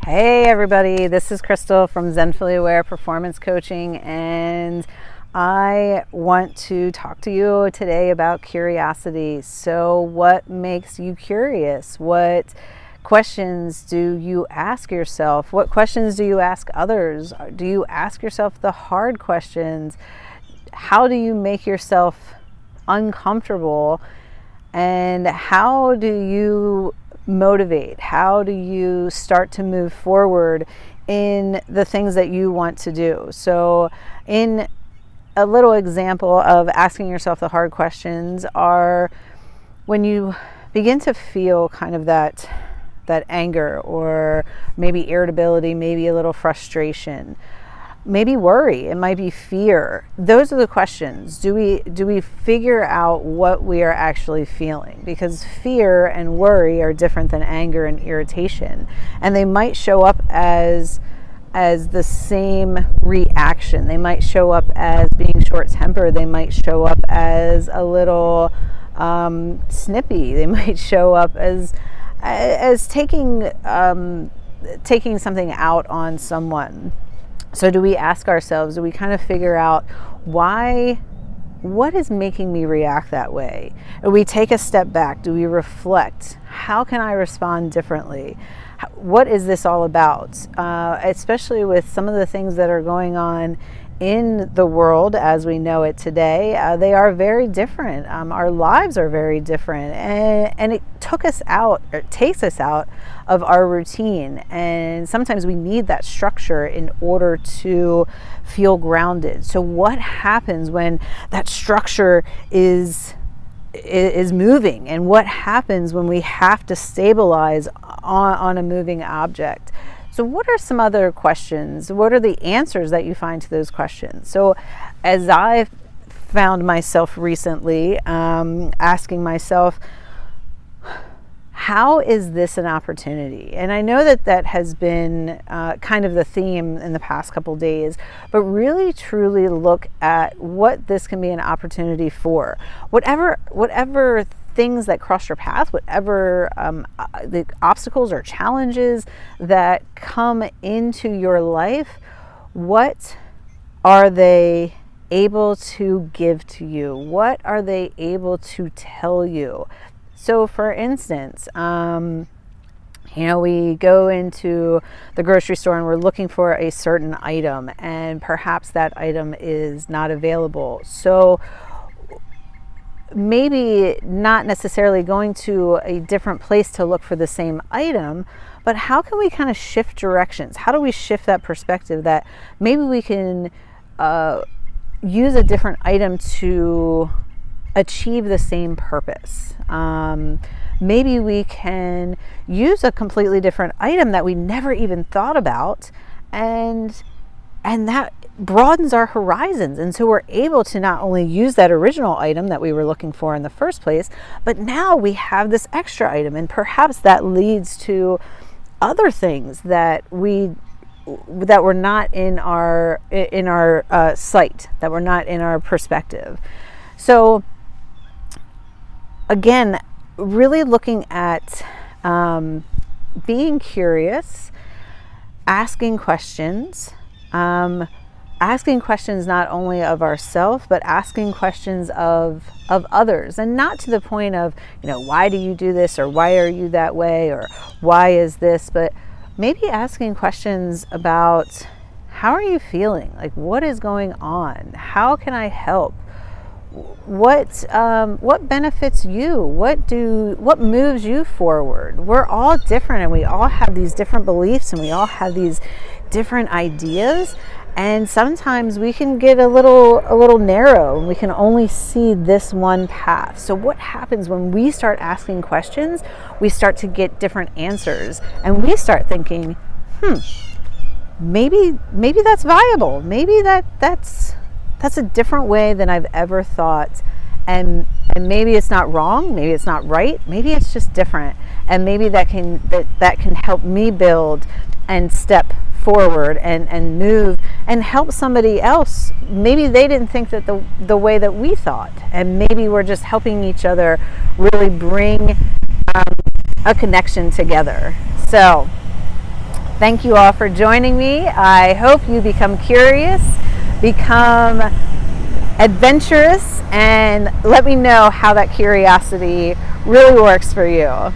Hey everybody, this is Crystal from Zenfully Aware Performance Coaching, and I want to talk to you today about curiosity. So what makes you curious? What questions do you ask yourself? What questions do you ask others? Do you ask yourself the hard questions? How do you make yourself uncomfortable? And how do you motivate? How do you start to move forward in the things that you want to do? So in a little example of asking yourself the hard questions are when you begin to feel kind of that anger, or maybe irritability, maybe a little frustration, maybe worry, it might be fear. Those are the questions. Do we figure out what we are actually feeling? Because fear and worry are different than anger and irritation, and they might show up as the same reaction. They might show up as being short-tempered. They might show up as a little snippy. They might show up as taking something out on someone. So do we ask ourselves, do we kind of figure out what is making me react that way? Do we take a step back? Do we reflect? How can I respond differently? What is this all about? Especially with some of the things that are going on in the world as we know it today, they are very different. Our lives are very different, and it takes us out of our routine. And sometimes we need that structure in order to feel grounded. So what happens when that structure is moving, and what happens when we have to stabilize on a moving object? So what are some other questions? What are the answers that you find to those questions? So as I've found myself recently asking myself, how is this an opportunity? And I know that has been kind of the theme in the past couple days, but really truly look at what this can be an opportunity for. Whatever things that cross your path, whatever the obstacles or challenges that come into your life, what are they able to give to you? What are they able to tell you? So for instance, we go into the grocery store and we're looking for a certain item, and perhaps that item is not available. So maybe not necessarily going to a different place to look for the same item, but how can we kind of shift directions? How do we shift that perspective that maybe we can use a different item to achieve the same purpose? Maybe we can use a completely different item that we never even thought about, and that broadens our horizons. And so we're able to not only use that original item that we were looking for in the first place, but now we have this extra item, and perhaps that leads to other things that were not in our sight, that were not in our perspective. So again, really looking at being curious, asking questions, not only of ourselves, but asking questions of others, and not to the point of, why do you do this, or why are you that way, or why is this, but maybe asking questions about, how are you feeling? Like, what is going on? How can I help? What benefits you? What moves you forward? We're all different, and we all have these different beliefs, and we all have these different ideas, and sometimes we can get a little narrow, and we can only see this one path. So what happens when we start asking questions? We start to get different answers, and we start thinking, maybe that's viable. Maybe that's a different way than I've ever thought, and maybe it's not wrong, maybe it's not right, maybe it's just different, and maybe that can help me build and step forward and move and help somebody else. Maybe they didn't think that the way that we thought, and maybe we're just helping each other really bring a connection together. So Thank you all for joining me. I hope you become curious, become adventurous, and let me know how that curiosity really works for you.